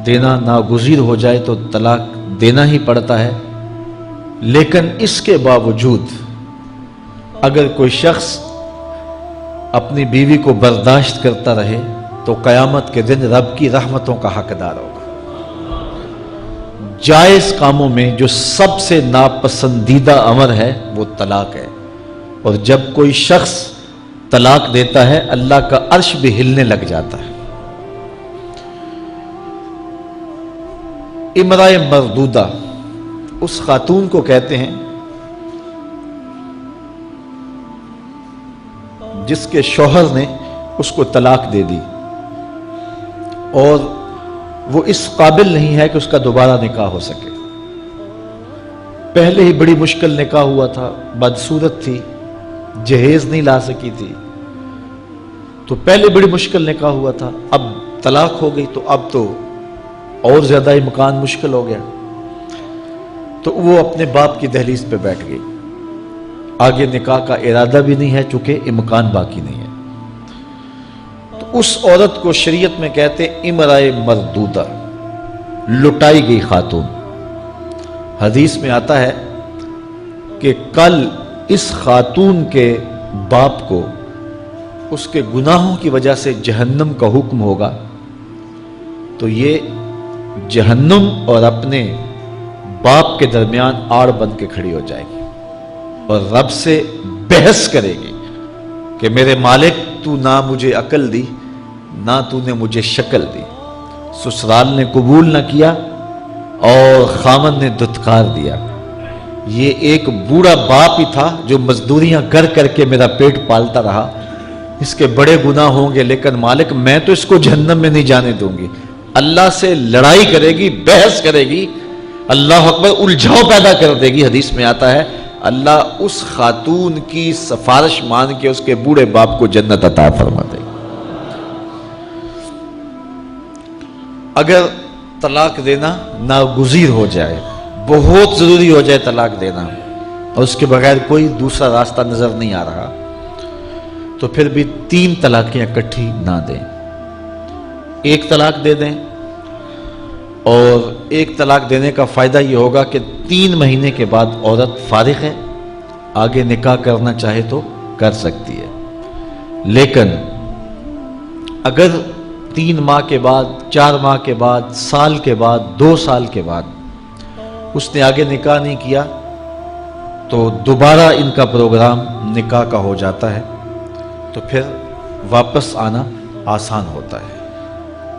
دینا ناگزیر ہو جائے تو طلاق دینا ہی پڑتا ہے، لیکن اس کے باوجود اگر کوئی شخص اپنی بیوی کو برداشت کرتا رہے تو قیامت کے دن رب کی رحمتوں کا حقدار ہوگا۔ جائز کاموں میں جو سب سے ناپسندیدہ امر ہے وہ طلاق ہے، اور جب کوئی شخص طلاق دیتا ہے اللہ کا عرش بھی ہلنے لگ جاتا ہے۔ امرأہ مردودہ اس خاتون کو کہتے ہیں جس کے شوہر نے اس کو طلاق دے دی اور وہ اس قابل نہیں ہے کہ اس کا دوبارہ نکاح ہو سکے۔ پہلے ہی بڑی مشکل نکاح ہوا تھا، بدصورت تھی، جہیز نہیں لا سکی تھی، تو پہلے بڑی مشکل نکاح ہوا تھا، اب طلاق ہو گئی تو اب تو اور زیادہ امکان مشکل ہو گیا۔ تو وہ اپنے باپ کی دہلیز پہ بیٹھ گئی، آگے نکاح کا ارادہ بھی نہیں ہے چونکہ امکان باقی نہیں ہے۔ تو اس عورت کو شریعت میں کہتے امرأہ مردودہ، لٹائی گئی خاتون۔ حدیث میں آتا ہے کہ کل اس خاتون کے باپ کو اس کے گناہوں کی وجہ سے جہنم کا حکم ہوگا، تو یہ جہنم اور اپنے باپ کے درمیان آڑ بن کے کھڑی ہو جائے گی اور رب سے بحث کرے گی کہ میرے مالک تو نہ مجھے عقل دی نہ تو نے مجھے شکل دی، سسرال نے قبول نہ کیا اور خامن نے دھتکار دیا۔ یہ ایک بوڑھا باپ ہی تھا جو مزدوریاں کر کر کے میرا پیٹ پالتا رہا، اس کے بڑے گناہ ہوں گے لیکن مالک میں تو اس کو جہنم میں نہیں جانے دوں گی۔ اللہ سے لڑائی کرے گی، بحث کرے گی، اللہ اکبر، الجھاؤ پیدا کر دے گی۔ حدیث میں آتا ہے اللہ اس خاتون کی سفارش مان کے اس کے بوڑھے باپ کو جنت عطا فرما دے گی۔ اگر طلاق دینا ناگزیر ہو جائے، بہت ضروری ہو جائے طلاق دینا اور اس کے بغیر کوئی دوسرا راستہ نظر نہیں آ رہا، تو پھر بھی 3 طلاقیں اکٹھی نہ دیں، 1 طلاق دے دیں۔ اور 1 طلاق دینے کا فائدہ یہ ہوگا کہ 3 مہینے کے بعد عورت فارغ ہے، آگے نکاح کرنا چاہے تو کر سکتی ہے۔ لیکن اگر 3 ماہ کے بعد، 4 ماہ کے بعد، سال کے بعد، 2 سال کے بعد اس نے آگے نکاح نہیں کیا تو دوبارہ ان کا پروگرام نکاح کا ہو جاتا ہے، تو پھر واپس آنا آسان ہوتا ہے۔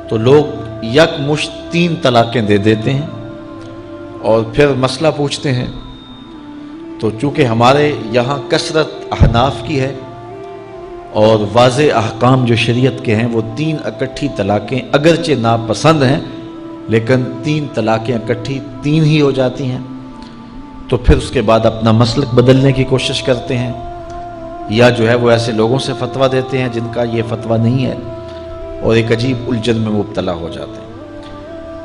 تو لوگ یک مشت 3 طلاقیں دے دیتے ہیں اور پھر مسئلہ پوچھتے ہیں، تو چونکہ ہمارے یہاں کثرت احناف کی ہے اور واضح احکام جو شریعت کے ہیں وہ 3 اکٹھی طلاقیں اگرچہ ناپسند ہیں لیکن 3 طلاقیں اکٹھی 3 ہی ہو جاتی ہیں، تو پھر اس کے بعد اپنا مسلک بدلنے کی کوشش کرتے ہیں، یا جو ہے وہ ایسے لوگوں سے فتویٰ دیتے ہیں جن کا یہ فتویٰ نہیں ہے اور ایک عجیب الجھن میں مبتلا ہو جاتے ہیں۔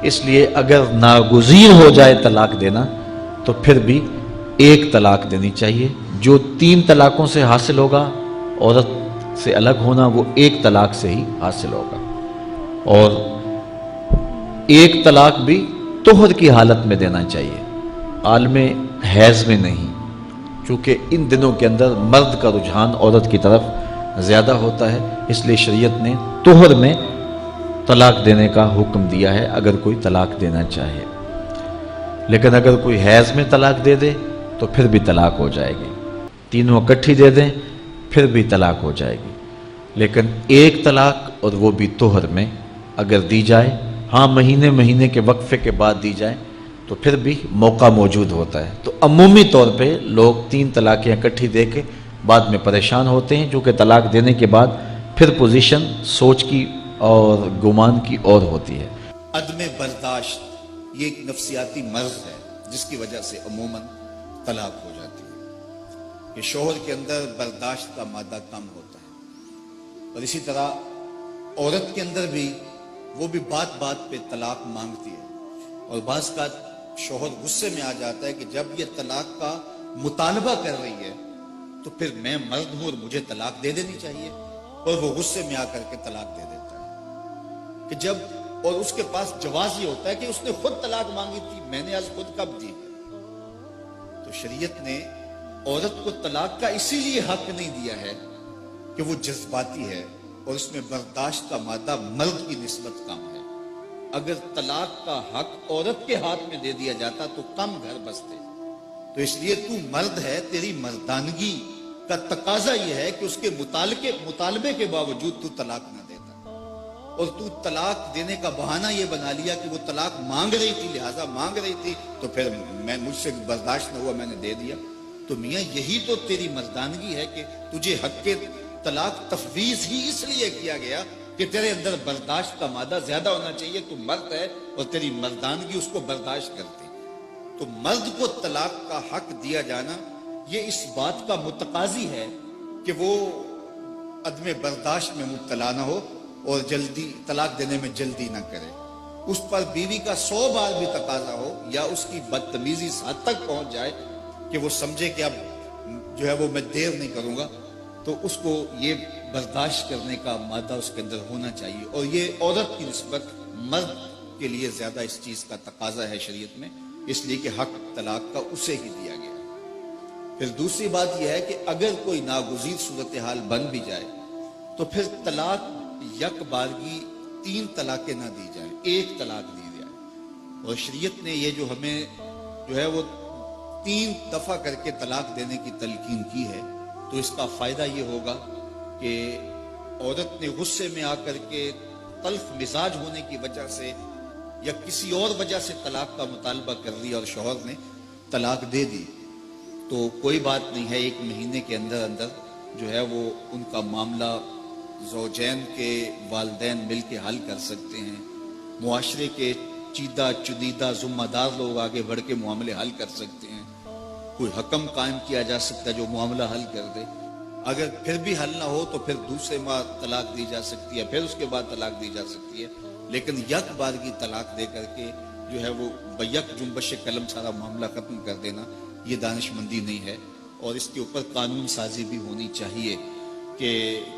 اس لیے اگر ناگزیر ہو جائے طلاق دینا تو پھر بھی 1 طلاق دینی چاہیے۔ جو 3 طلاقوں سے حاصل ہوگا، عورت سے الگ ہونا، وہ 1 طلاق سے ہی حاصل ہوگا۔ اور 1 طلاق بھی طہر کی حالت میں دینا چاہیے، عالم حیض میں نہیں، چونکہ ان دنوں کے اندر مرد کا رجحان عورت کی طرف زیادہ ہوتا ہے، اس لیے شریعت نے طہر میں طلاق دینے کا حکم دیا ہے اگر کوئی طلاق دینا چاہے۔ لیکن اگر کوئی حیض میں طلاق دے دے تو پھر بھی طلاق ہو جائے گی، تینوں اکٹھی دے دیں پھر بھی طلاق ہو جائے گی۔ لیکن 1 طلاق اور وہ بھی طہر میں اگر دی جائے، ہاں مہینے کے وقفے کے بعد دی جائے تو پھر بھی موقع موجود ہوتا ہے۔ تو عمومی طور پہ لوگ 3 طلاقیں اکٹھی دے کے بعد میں پریشان ہوتے ہیں، کیونکہ طلاق دینے کے بعد پھر پوزیشن سوچ کی اور گمان کی اور ہوتی ہے۔ عدم برداشت یہ ایک نفسیاتی مرض ہے جس کی وجہ سے عموماً طلاق ہو جاتی ہے کہ شوہر کے اندر برداشت کا مادہ کم ہوتا ہے، اور اسی طرح عورت کے اندر بھی وہ بھی بات بات پہ طلاق مانگتی ہے، اور بعض کا شوہر غصے میں آ جاتا ہے کہ جب یہ طلاق کا مطالبہ کر رہی ہے تو پھر میں مرد ہوں اور مجھے طلاق دے دینی چاہیے، اور وہ غصے میں آ کر کے طلاق دے دیتا ہے۔ کہ جب اور اس کے پاس جواز یہ ہوتا ہے کہ اس نے خود طلاق مانگی تھی، میں نے آج خود کب دی. تو شریعت نے عورت کو طلاق کا اسی لیے حق نہیں دیا ہے کہ وہ جذباتی ہے اور اس میں برداشت کا مادہ مرد کی نسبت کم ہے. اگر طلاق کا حق عورت کے ہاتھ میں دے دیا جاتا تو کم گھر بستے. تو اس لیے تو مرد ہے، تیری مردانگی کا تقاضا یہ ہے کہ اس کے مطالبے کے باوجود تو طلاق نہ دیتا، اور تو طلاق دینے کا بہانہ یہ بنا لیا کہ وہ طلاق مانگ رہی تھی لہذا مانگ رہی تھی تو پھر مجھ سے برداشت نہ ہوا میں نے دے دیا. تو میاں یہی تو تیری مردانگی ہے کہ تجھے حق کے طلاق تفویض ہی اس لیے کیا گیا کہ تیرے اندر برداشت کا مادہ زیادہ ہونا چاہیے. تو مرد ہے اور تیری مردانگی اس کو برداشت کرتی. تو مرد کو طلاق کا حق دیا جانا یہ اس بات کا متقاضی ہے کہ وہ عدم برداشت میں مبتلا نہ ہو اور جلدی طلاق دینے میں جلدی نہ کرے. اس پر بیوی کا 100 بار بھی تقاضا ہو یا اس کی بدتمیزی اس حد تک پہنچ جائے کہ وہ سمجھے کہ اب جو ہے وہ میں دیر نہیں کروں گا، تو اس کو یہ برداشت کرنے کا مادہ اس کے اندر ہونا چاہیے. اور یہ عورت کی نسبت مرد کے لیے زیادہ اس چیز کا تقاضا ہے شریعت میں، اس لیے کہ حق طلاق کا اسے ہی دیا گیا. پھر دوسری بات یہ ہے کہ اگر کوئی ناگزیر صورتحال بن بھی جائے تو پھر طلاق یک بارگی 3 طلاقیں نہ دی جائیں، 1 طلاق دی جائے. اور شریعت نے یہ جو ہمیں جو ہے وہ 3 دفعہ کر کے طلاق دینے کی تلقین کی ہے، تو اس کا فائدہ یہ ہوگا کہ عورت نے غصے میں آ کر کے تلخ مزاج ہونے کی وجہ سے یا کسی اور وجہ سے طلاق کا مطالبہ کر لیا اور شوہر نے طلاق دے دی تو کوئی بات نہیں ہے، 1 مہینے کے اندر اندر جو ہے وہ ان کا معاملہ زوجین کے والدین مل کے حل کر سکتے ہیں. معاشرے کے چیدہ چدیدہ ذمہ دار لوگ آگے بڑھ کے معاملے حل کر سکتے ہیں. کوئی حکم قائم کیا جا سکتا ہے جو معاملہ حل کر دے. اگر پھر بھی حل نہ ہو تو پھر دوسرے ماہ طلاق دی جا سکتی ہے، پھر اس کے بعد طلاق دی جا سکتی ہے. لیکن یک بارگی طلاق دے کر کے جو ہے وہ بیک جنبش قلم سارا معاملہ ختم کر دینا یہ دانش مندی نہیں ہے. اور اس کے اوپر قانون سازی بھی ہونی چاہیے کہ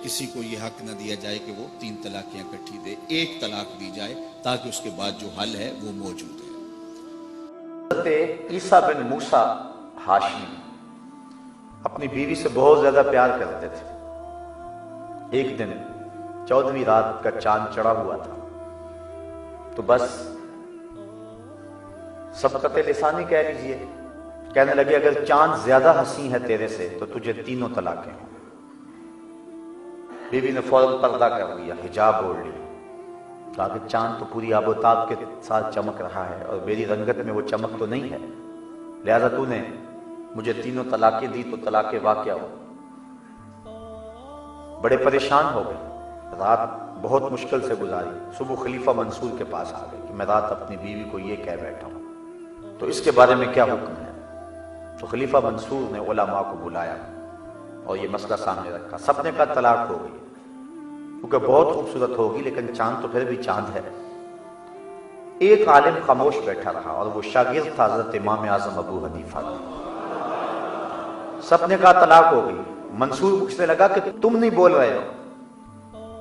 کسی کو یہ حق نہ دیا جائے کہ وہ 3 طلاقیں اکٹھی دے، 1 طلاق دی جائے تاکہ اس کے بعد جو حل ہے وہ موجود ہے. حضرت عیسیٰ بن موسیٰ ہاشمی اپنی بیوی سے بہت زیادہ پیار کرتے تھے. ایک دن 14ویں رات کا چاند چڑھا ہوا تھا تو بس سبقت لسانی کہہ لیجئے، کہنے لگے اگر چاند زیادہ حسین ہے تیرے سے تو تجھے 3 طلاقیں ہوں. بیوی نے فوراً پردہ کر لیا، حجاب اوڑھ لی، کہا کہ چاند تو پوری آب و تاب کے ساتھ چمک رہا ہے اور میری رنگت میں وہ چمک تو نہیں ہے، لہذا تو نے مجھے 3 طلاقیں دی تو طلاق واقع ہو. بڑے پریشان ہو گئے، رات بہت مشکل سے گزاری. صبح خلیفہ منصور کے پاس آ گئی کہ میں رات اپنی بیوی کو یہ کہہ بیٹھا ہوں تو اس کے بارے میں کیا حکم ہے. تو خلیفہ منصور نے علماء کو بلایا اور یہ مسئلہ سامنے رکھا. سب نے کہا طلاق ہو گئی کیونکہ بہت خوبصورت ہوگی لیکن چاند تو پھر بھی چاند ہے. ایک عالم خاموش بیٹھا رہا اور وہ شاگرد تھا حضرت امام اعظم ابو حنیفہ. سب نے کہا طلاق ہو گئی. منصور پوچھنے لگا کہ تم نہیں بول رہے ہو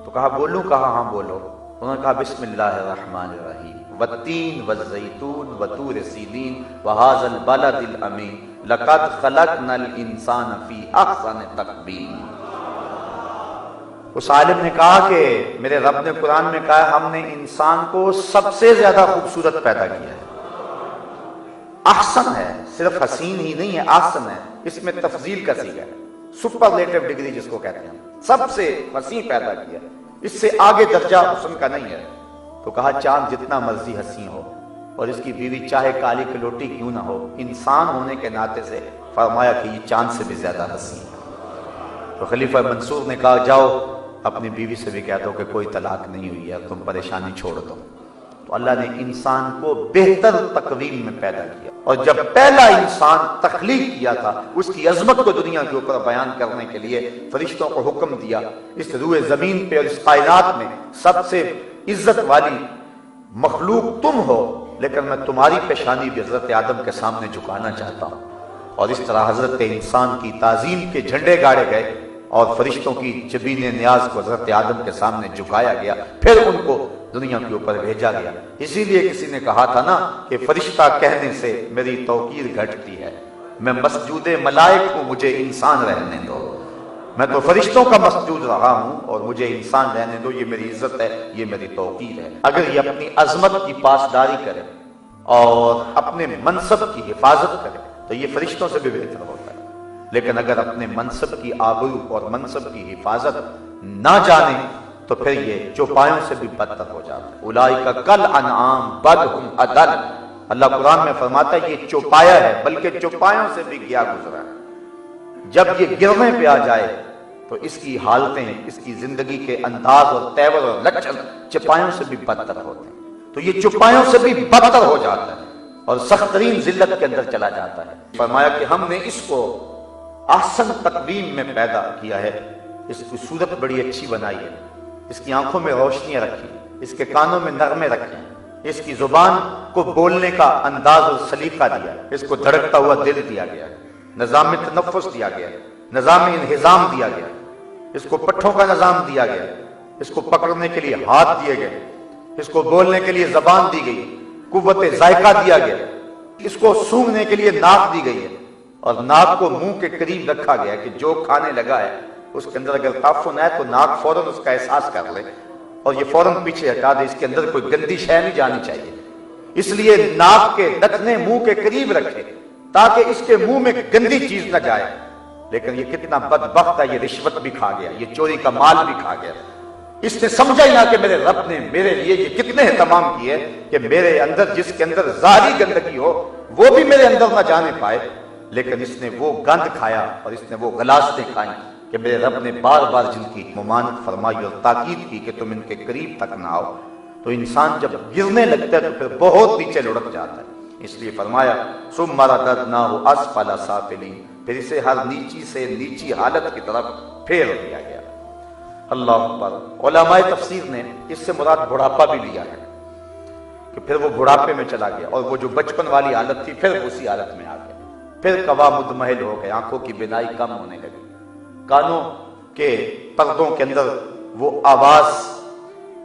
تو کہا بولوں، کہا ہاں بولو. انہوں نے کہا بسم اللہ الرحمن الرحیم والتین والزیتون وطور سینین وہذا البلد الامین لقد خلقنا الانسان فی احسن تقویم. اس عالم نے کہا کہ میرے رب نے قرآن میں کہا ہے ہم نے انسان کو سب سے زیادہ خوبصورت پیدا کیا ہے. احسن ہے، صرف حسین ہی نہیں ہے، احسن ہے. اس میں تفضیل کا صیغہ ہے، سپرلیٹو ڈگری جس کو کہتے ہیں، سب سے حسین پیدا کیا، اس سے آگے درجہ حسن کا نہیں ہے. تو کہا چاند جتنا مرضی حسین ہو اور اس کی بیوی چاہے کالی کلوٹی کیوں نہ ہو، انسان ہونے کے ناطے سے فرمایا کہ یہ چاند سے بھی زیادہ حسین ہے. تو خلیفہ منصور نے کہا جاؤ اپنی بیوی سے بھی کہہ دو کہ کوئی طلاق نہیں ہوئی ہے، تم پریشانی چھوڑ دو. تو اللہ نے انسان کو بہتر تقویم میں پیدا کیا اور جب پہلا انسان تخلیق کیا تھا اس کی عظمت کو دنیا کے اوپر بیان کرنے کے لیے فرشتوں کو حکم دیا اس روئے زمین پہ اور اس کائنات میں سب سے عزت والی مخلوق تم ہو، لیکن میں تمہاری پیشانی بھی حضرت آدم کے سامنے جھکانا چاہتا ہوں. اور اس طرح حضرت انسان کی تعظیم کے جھنڈے گاڑے گئے اور فرشتوں کی جبین نیاز کو حضرت آدم کے سامنے جھکایا گیا. پھر ان کو دنیا کے اوپر بھیجا گیا۔ اسی لیے کسی نے کہا تھا نا کہ فرشتہ کہنے سے میری توقیر گھٹتی ہے، میں مسجود ملائک ہوں، مجھے انسان رہنے دو، میں تو فرشتوں کا مسجود رہا ہوں اور مجھے انسان رہنے دو، یہ میری عزت ہے، یہ میری توقیر ہے۔ اگر یہ اپنی عظمت کی پاسداری کرے اور اپنے منصب کی حفاظت کرے تو یہ فرشتوں سے بھی بہتر ہوتا ہے، لیکن اگر اپنے منصب کی آبرو اور منصب کی حفاظت نہ جانے تو پھر یہ چوپایوں سے بھی بدتر ہو جاتا ہے۔ اولئک کالانعام بل ہم اضل، اللہ قرآن میں فرماتا ہے یہ چوپایا ہے بلکہ چوپایوں سے بھی گیا گزرا ہے۔ جب یہ گرنے پہ آ جائے تو اس کی حالتیں، اس کی زندگی کے انداز اور تیور اور لچن چوپایوں سے بھی بدتر ہوتے ہیں، تو یہ چوپایوں سے بھی بدتر ہو جاتا ہے اور سخت ترین ذلت کے اندر چلا جاتا ہے۔ فرمایا کہ ہم نے اس کو احسن تقویم میں پیدا کیا ہے، اس کی صورت بڑی اچھی بنائی ہے، اس کی آنکھوں میں روشنیاں رکھی، اس کے کانوں میں نغمے رکھے، اس کی زبان کو بولنے کا انداز اور سلیقہ دیا، اس کو دھڑکتا ہوا دل دیا گیا، نظام تنفس دیا گیا، نظام انہضام دیا گیا، اس کو پٹھوں کا نظام دیا گیا، اس کو پکڑنے کے لیے ہاتھ دیے گئے، اس کو بولنے کے لیے زبان دی گئی، قوت ذائقہ دیا گیا، اس کو سونگھنے کے لیے ناک دی گئی ہے اور ناک کو منہ کے قریب رکھا گیا کہ جو کھانے لگا ہے اس کے اندر اگر تعفن ہے تو ناک فوراً اس کا احساس کر لے اور یہ فوراً پیچھے ہٹا دے، اس کے اندر کوئی گندی شے نہیں جانی چاہیے، اس لیے ناک کے ڈکنے منہ کے قریب رکھے تاکہ اس کے منہ میں گندی چیز نہ جائے۔ لیکن یہ کتنا بدبخت ہے، یہ رشوت بھی کھا گیا، یہ چوری کا مال بھی کھا گیا، اس نے سمجھا ہی نہ کہ میرے رب نے میرے لیے یہ کتنے اہتمام کیے کہ میرے اندر جس کے اندر ظاہری گندگی ہو وہ بھی میرے اندر نہ جانے پائے، لیکن اس نے وہ گند کھایا اور اس نے وہ غلاستیں کھائیں کہ میرے رب نے بار بار جن کی ممانعت فرمائی اور تاکید کی کہ تم ان کے قریب تک نہ آؤ، تو انسان جب گرنے لگتا ہے تو پھر بہت نیچے لڑک جاتا ہے۔ اس لیے فرمایا ثم رددناہ اسفل سافلین، پھر اسے ہر نیچی سے نیچی حالت کی طرف پھیر دیا گیا۔ اللہ اکبر۔ علماء تفسیر نے اس سے مراد بڑھاپا بھی لیا ہے کہ پھر وہ بڑھاپے میں چلا گیا اور وہ جو بچپن والی حالت تھی پھر اسی حالت میں آ گیا، پھر قوا مدمحل ہو گئے، آنکھوں کی بینائی کم ہونے لگی، کانوں کے پردوں کے اندر وہ آواز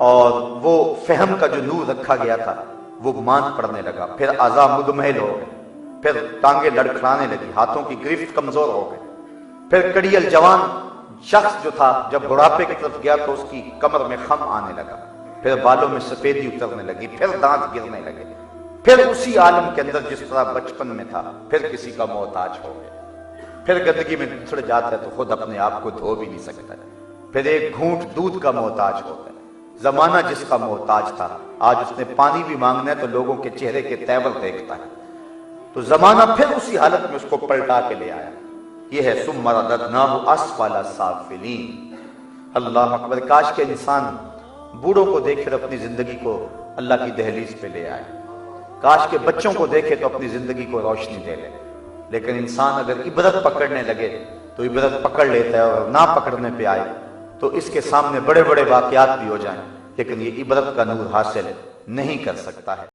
اور وہ فہم کا جو نور رکھا گیا تھا وہ ماند پڑنے لگا، پھر اعضاء مدمحل ہو گئے، پھر ٹانگیں لڑکھڑانے لگی، ہاتھوں کی گرفت کمزور ہو گئی، پھر کڑیل جوان شخص جو تھا جب بڑھاپے کی طرف گیا تو اس کی کمر میں خم آنے لگا، پھر بالوں میں سفیدی اترنے لگی، پھر دانت گرنے لگے، پھر اسی عالم کے اندر جس طرح بچپن میں تھا پھر کسی کا محتاج ہو گیا، پھر گندگی میں پھڑ جاتا ہے تو خود اپنے آپ کو دھو بھی نہیں سکتا ہے، پھر ایک گھونٹ دودھ کا محتاج ہوتا ہے۔ زمانہ جس کا محتاج تھا آج اس نے پانی بھی مانگنا ہے تو لوگوں کے چہرے کے تیور دیکھتا ہے، تو زمانہ پھر اسی حالت میں اس کو پلٹا کے لے آیا۔ یہ ہے ثم رددناہ اسفل سافلین۔ اللہ اکبر۔ کاش کہ انسان بوڑھوں کو دیکھ کر اپنی زندگی کو اللہ کی دہلیز پہ لے آئے، کاش کہ بچوں کو دیکھے تو اپنی زندگی کو روشنی دے لے، لیکن انسان اگر عبرت پکڑنے لگے تو عبرت پکڑ لیتا ہے اور نہ پکڑنے پہ آئے تو اس کے سامنے بڑے بڑے واقعات بھی ہو جائیں لیکن یہ عبرت کا نور حاصل نہیں کر سکتا ہے۔